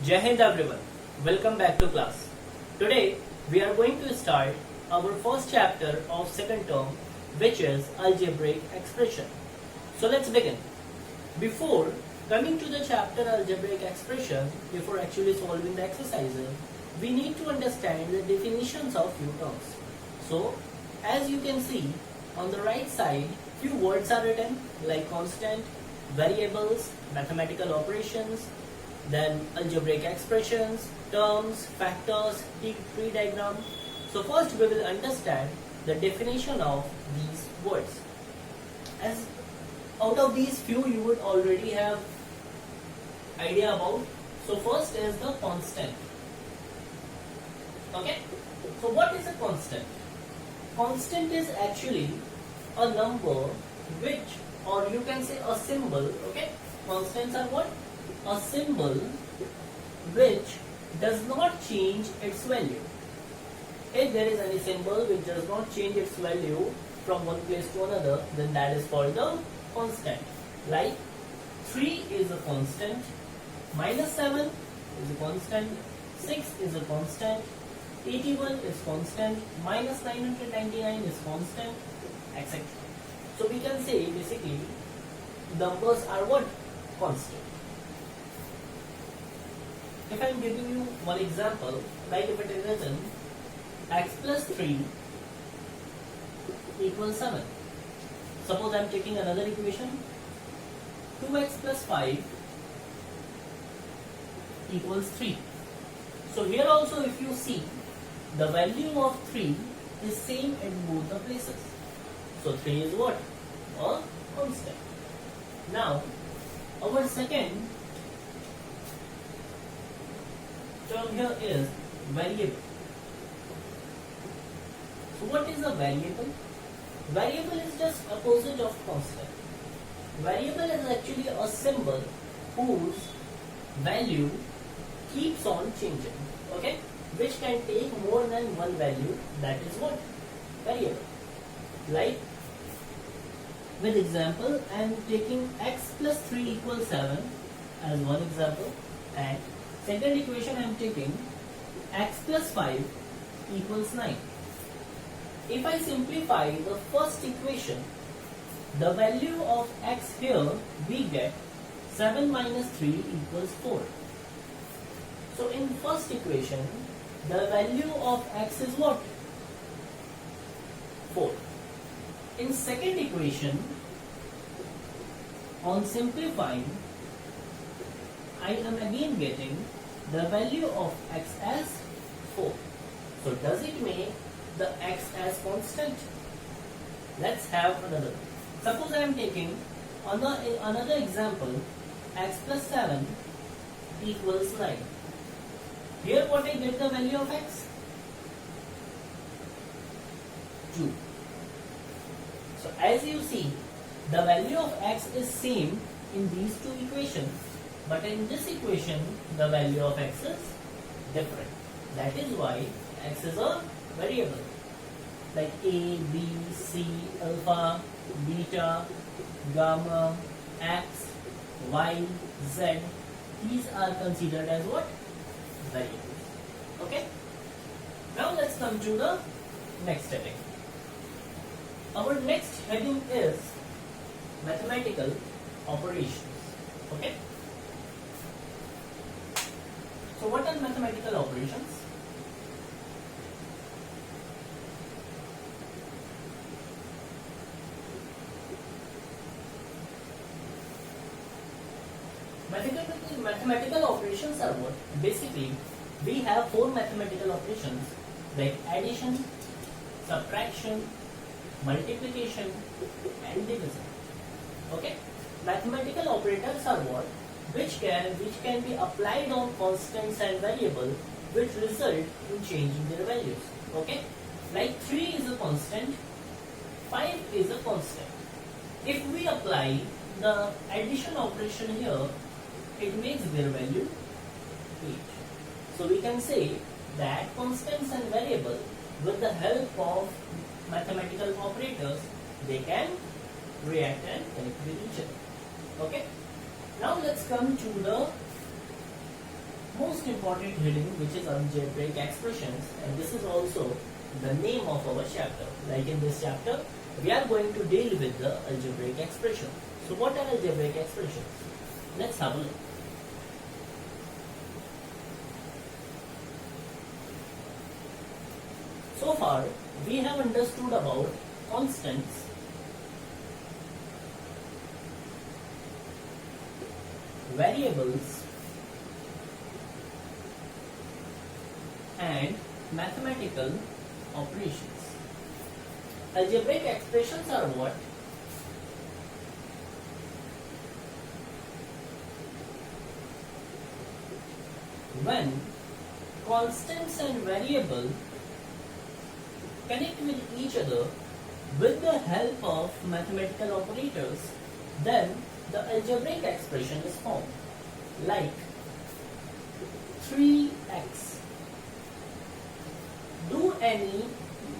Jai Hind everyone, welcome back to class. Today we are going to start our first chapter of second term, which is Algebraic Expression. So let's begin. Before coming to the chapter Algebraic Expression, before actually solving the exercises, we need to understand the definitions of few terms. So as you can see on the right side, few words are written like constant, variables, mathematical operations, then algebraic expressions, terms, factors, tree diagram. So first we will understand the definition of these words. As out of these few you would already have idea about. So first is the constant. Okay. So what is a constant? Constant is actually a number which, or you can say a symbol. Okay. Constants are what? A symbol which does not change its value. If there is any symbol which does not change its value from one place to another, then that is called the constant. Like 3 is a constant, -7 is a constant, 6 is a constant, 81 is constant, -999 is constant, etc. So we can say basically numbers are what? Constant. If I am giving you one example, like if it is written x plus 3 equals 7. Suppose I am taking another equation, 2x plus 5 equals 3. So here also if you see, the value of 3 is same in both the places. So 3 is what? A constant. Now, our second term here is variable. So what is a variable? Variable is just opposite of constant. Variable is actually a symbol whose value keeps on changing. Okay? Which can take more than one value. That is what? Variable. Like with example, I am taking x plus 3 equals 7 as one example, and second equation I am taking x plus 5 equals 9. If I simplify the first equation, the value of x here we get 7 minus 3 equals 4. So in first equation, the value of x is what? 4. In second equation, on simplifying, I am again getting the value of x as 4. So does it make the x as constant? Let's have another. Suppose I am taking another example, x plus 7 equals 9. Here what I get the value of x? 2. So as you see, the value of x is same in these two equations, but in this equation the value of x is different. That is why x is a variable. Like a, b, c, alpha, beta, gamma, x, y, z, these are considered as what? Variables. Okay? Now let's come to the next heading. Our next heading is mathematical operations. Okay? So what are mathematical operations? Mathematical operations are what? Basically, we have 4 mathematical operations like addition, subtraction, multiplication and division. Okay? Mathematical operators are what? Which can be applied on constants and variables, which result in changing their values. Okay? Like 3 is a constant, 5 is a constant. If we apply the addition operation here, it makes their value 8. So we can say that constants and variables, with the help of mathematical operators, they can react and connect with each other. Okay? Now let's come to the most important heading, which is algebraic expressions, and this is also the name of our chapter. Like in this chapter, we are going to deal with the algebraic expression. So what are algebraic expressions? Let's have a look. So far, we have understood about constants, variables, and mathematical operations. Algebraic expressions are what? When constants and variables connect with each other with the help of mathematical operators, then the algebraic expression is formed. Like 3x. Do any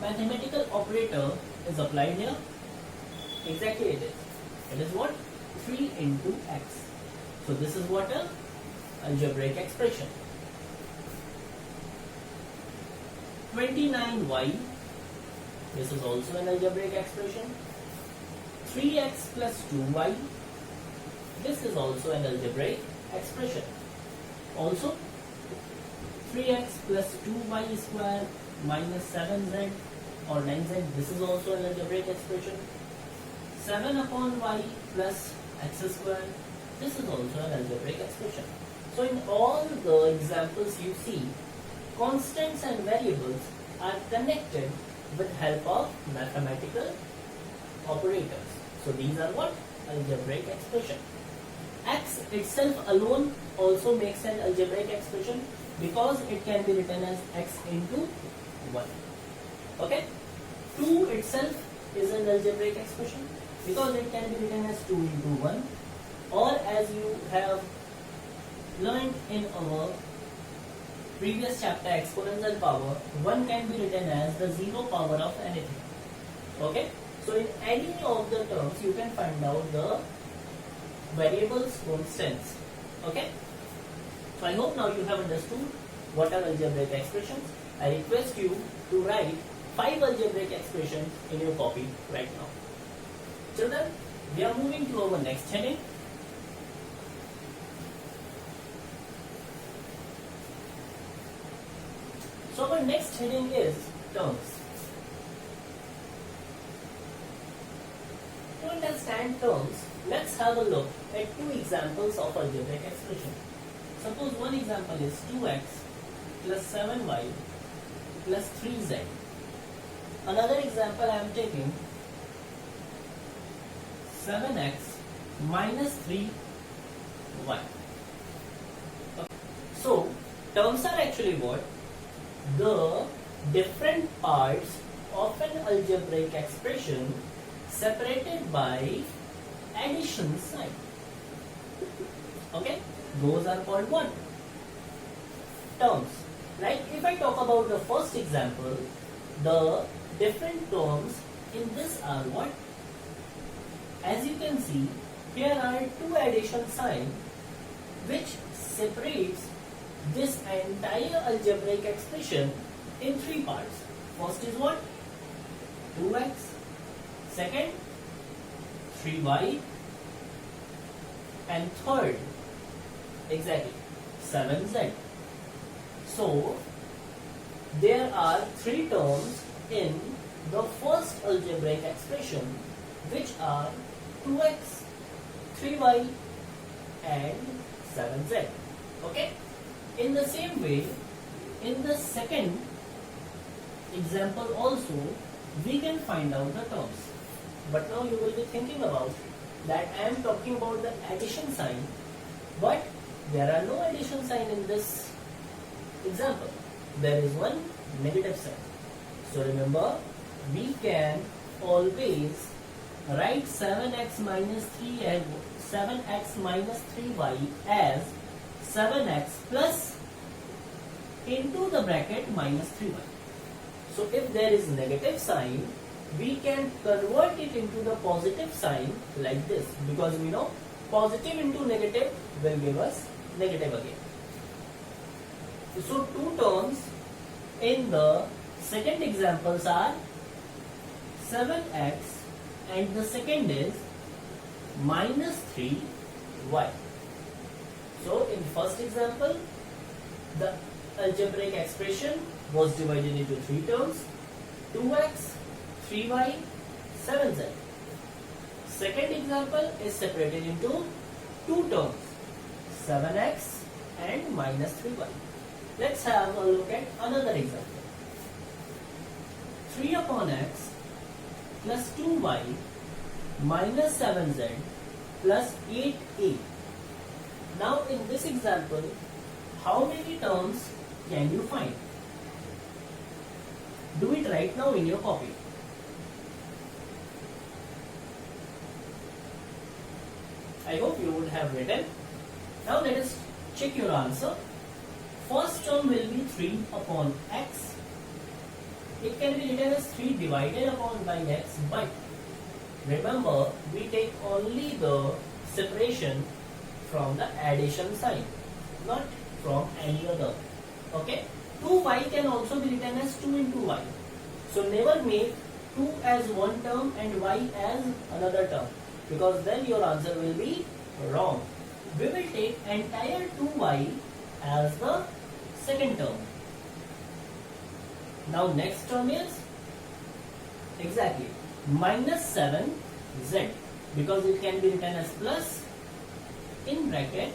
mathematical operator is applied here? Exactly it is. It is what? 3 into x. So this is what a algebraic expression. 29y. This is also an algebraic expression. 3x plus 2y. This is also an algebraic expression. Also 3x plus 2y square minus 7z or 9z. This is also an algebraic expression. 7 upon y plus x square. This is also an algebraic expression. So in all the examples you see, constants and variables are connected with help of mathematical operators. So these are what? Algebraic expression. X itself alone also makes an algebraic expression because it can be written as x into 1. Okay? 2 itself is an algebraic expression because it can be written as 2 into 1, or as you have learned in our previous chapter, exponential power, 1 can be written as the 0 power of anything. Okay? So in any of the terms you can find out the variables, constants. Okay? So I hope now you have understood what are algebraic expressions. I request you to write 5 algebraic expressions in your copy right now. Children, we are moving to our next heading. So our next heading is terms. To understand terms, let's have a look at 2 examples of algebraic expression. Suppose one example is 2x plus 7y plus 3z. Another example I am taking 7x minus 3y. Okay. So terms are actually what? The different parts of an algebraic expression separated by addition sign. Okay, those are called what? Terms. Like if I talk about the first example, the different terms in this are what? As you can see, here are 2 addition signs which separates this entire algebraic expression in 3 parts. First is what? 2x. Second, 3y. And third, exactly, 7z. So, there are 3 terms in the first algebraic expression which are 2x, 3y and 7z. Okay? In the same way, in the second example also, we can find out the terms. But now you will be thinking about that I am talking about the addition sign, but there are no addition sign in this example. There is one negative sign. So remember, we can always write 7x minus 3 and 7x minus 3y as 7x plus into the bracket minus 3y. So if there is negative sign, we can convert it into the positive sign like this, because we know positive into negative will give us negative again. So two terms in the second examples are 7x and the second is minus 3y. So in first example, the algebraic expression was divided into three terms: 2x, 3y, 7z. Second example is separated into two terms: 7x and minus 3y. Let's have a look at another example. 3 upon x plus 2y minus 7z plus 8a. Now in this example, how many terms can you find? Do it right now in your copy. I hope you would have written. Now let us check your answer. First term will be 3 upon x. It can be written as 3 divided upon by x, but remember we take only the separation from the addition sign, not from any other. Okay? 2y can also be written as 2 into y. So never make 2 as one term and y as another term, because then your answer will be wrong. We will take entire 2y as the second term. Now next term is exactly minus 7z, because it can be written as plus in bracket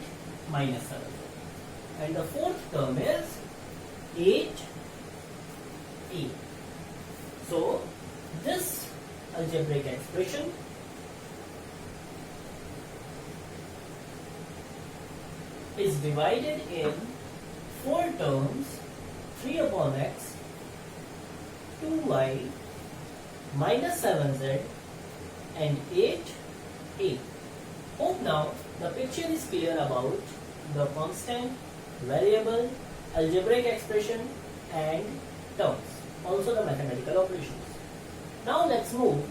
minus 7z. And the fourth term is 8a. So this algebraic expression is divided in four terms: 3 upon x, 2y, minus 7z and 8a. Hope now the picture is clear about the constant, variable, algebraic expression and terms, also the mathematical operations. Now let's move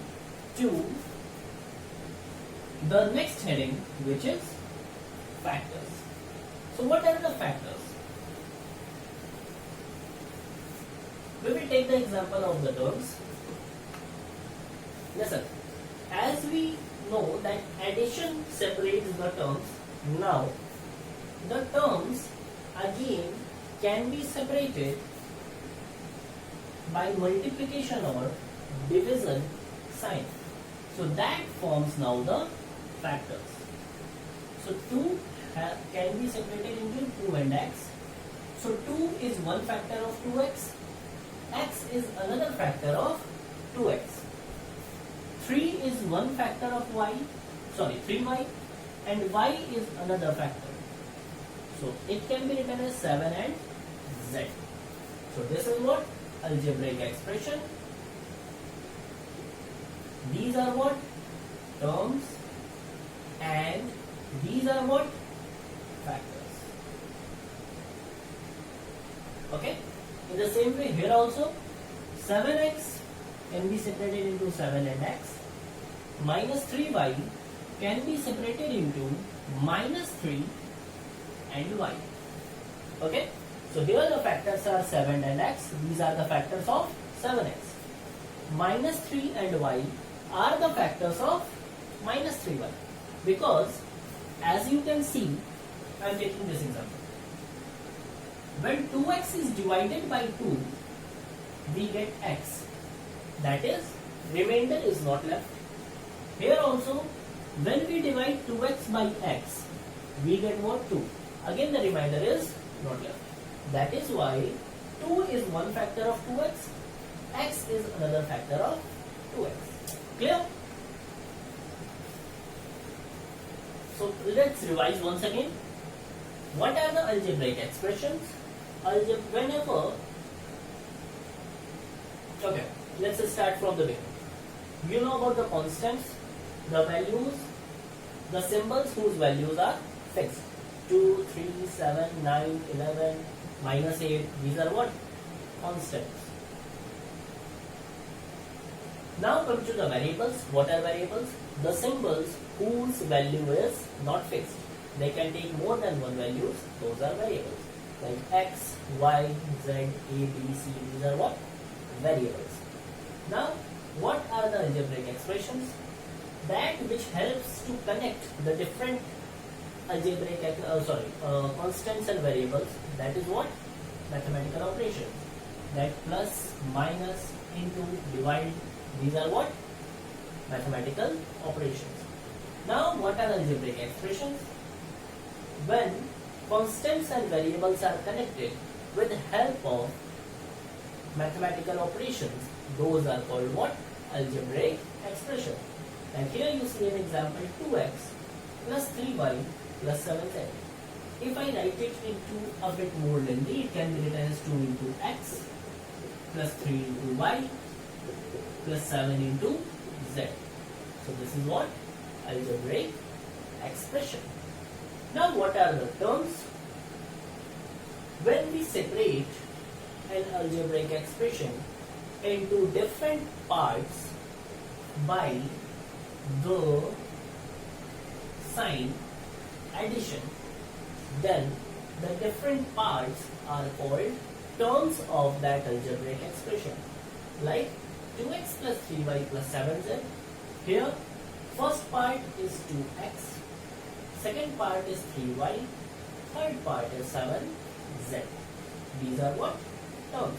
to the next heading, which is factors. So what are the factors? We will take the example of the terms. Listen, as we know that addition separates the terms, now the terms again can be separated by multiplication or division sign. So that forms now the factors. So 2 can be separated into 2 and x. So 2 is one factor of 2x. X is another factor of 2x. 3 is one factor of 3y, and y is another factor. So it can be written as 7 and z. So this is what? Algebraic expression. These are what? Terms. And these are what? Factors. Okay? In the same way here also, 7x can be separated into 7 and x. Minus 3y can be separated into minus 3 and y. Okay? So here the factors are 7 and x. These are the factors of 7x. Minus 3 and y are the factors of minus 3y. Because as you can see, I am taking this example. When 2x is divided by 2, we get x. That is, remainder is not left. Here also, when we divide 2x by x, we get what? 2. Again the remainder is not left. That is why 2 is one factor of 2x, x is another factor of 2x. Clear? So let's revise once again. What are the algebraic expressions? Whenever, okay, let's start from the beginning. You know about the constants, the values, the symbols whose values are fixed. 2, 3, 7, 9, 11, minus 8, these are what? Constants. Now come to the variables. What are variables? The symbols whose value is not fixed. They can take more than one values, those are variables. like x, y, z, a, b, c. These are what? Variables. Now, what are the algebraic expressions? That which helps to connect the different algebraic constants and variables. That is what? Mathematical operations. That plus, minus, into, divide. These are what? Mathematical operations. Now, what are algebraic expressions? When constants and variables are connected with the help of mathematical operations, those are called what? Algebraic expression. And here you see an example: 2x plus 3y plus 7z. If I write it into a bit more lengthy, it can be written as 2 into x plus 3 into y plus 7 into z. So this is what? Algebraic expression. Now what are the terms? When we separate an algebraic expression into different parts by the sign addition, then the different parts are called terms of that algebraic expression. Like 2x plus 3y plus 7z. Here, first part is 2x, second part is 3y, third part is 7z. These are what? Terms.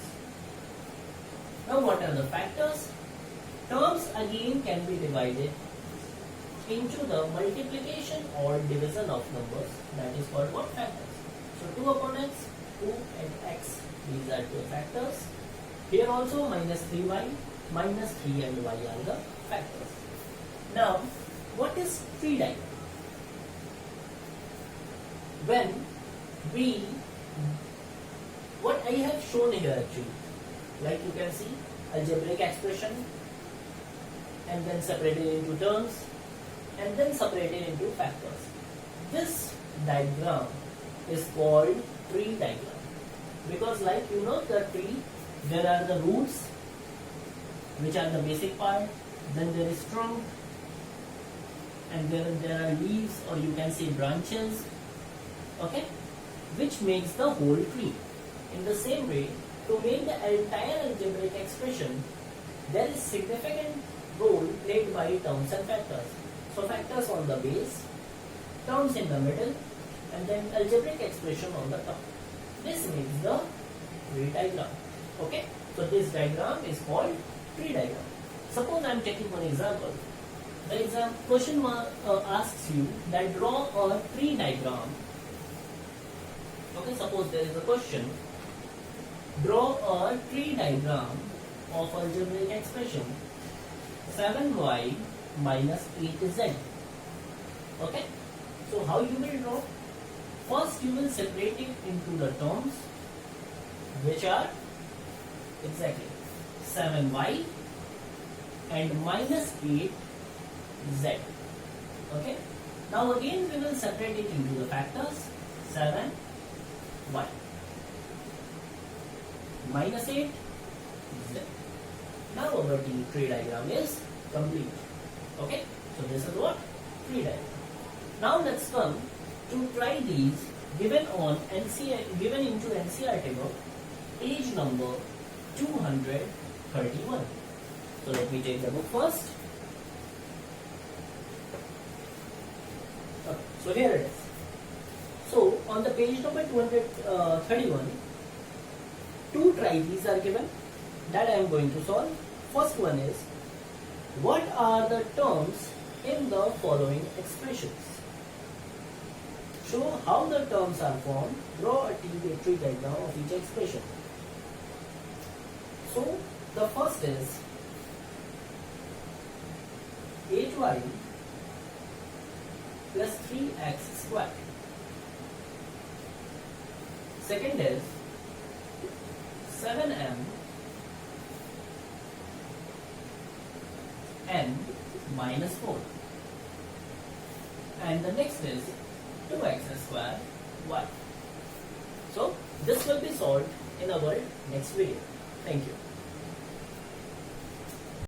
Now what are the factors? Terms again can be divided into the multiplication or division of numbers. That is called what? Factors. So 2 upon x, 2 and x. These are two factors. Here also minus 3y, minus 3 and y are the factors. Now, what is tree diagram? When we, what I have shown here actually, like you can see, algebraic expression, and then separated into terms, and then separated into factors. This diagram is called tree diagram, because like you know the tree, there are the roots which are the basic part, then there is trunk, and there are leaves, or you can say branches, okay, which makes the whole tree. In the same way, to make the entire algebraic expression, there is significant role played by terms and factors. So factors on the base, terms in the middle, and then algebraic expression on the top. This makes the tree diagram. Okay, so this diagram is called tree diagram. Suppose I am taking one example. The question asks you that draw a tree diagram. Okay, suppose there is a question. Draw a tree diagram of algebraic expression 7y minus 8z. Okay, so how you will draw? First you will separate it into the terms, which are exactly 7y and minus 8z. Okay, now again we will separate it into the factors: 7y minus 8z. Now our tree diagram is complete. Okay, so this is what? Tree diagram. Now let's come to try these given into NCERT book, page number 231. So let me take the book first. Okay, so here it is. So on the page number 231, two tries are given that I am going to solve. First one is, what are the terms in the following expressions? Show how the terms are formed. Draw a tree diagram of each expression. So the first is 8y plus 3x squared. Second is 7m n minus 4. And the next is 2x square y. So this will be solved in our next video. Thank you.